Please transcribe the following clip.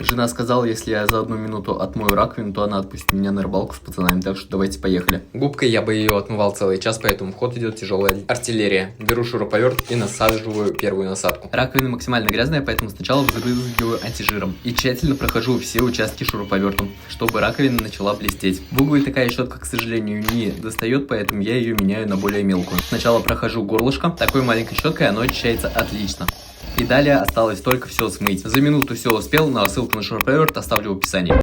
Жена сказала, если я за 1 минуту отмою раковину, то она отпустит меня на рыбалку с пацанами, так что давайте поехали. Губкой я бы ее отмывал целый час, поэтому в ход идет тяжелая артиллерия. Беру шуруповерт и насаживаю первую насадку. Раковина максимально грязная, поэтому сначала взрыгиваю антижиром и тщательно прохожу все участки шуруповертом, чтобы раковина начала блестеть. В углы такая щетка, к сожалению, не достает, поэтому я ее меняю на более мелкую. Сначала прохожу горлышко, такой маленькой щеткой оно очищается отлично. И далее осталось только все смыть. За минуту все успел, но ссылку на шуруповерт оставлю в описании.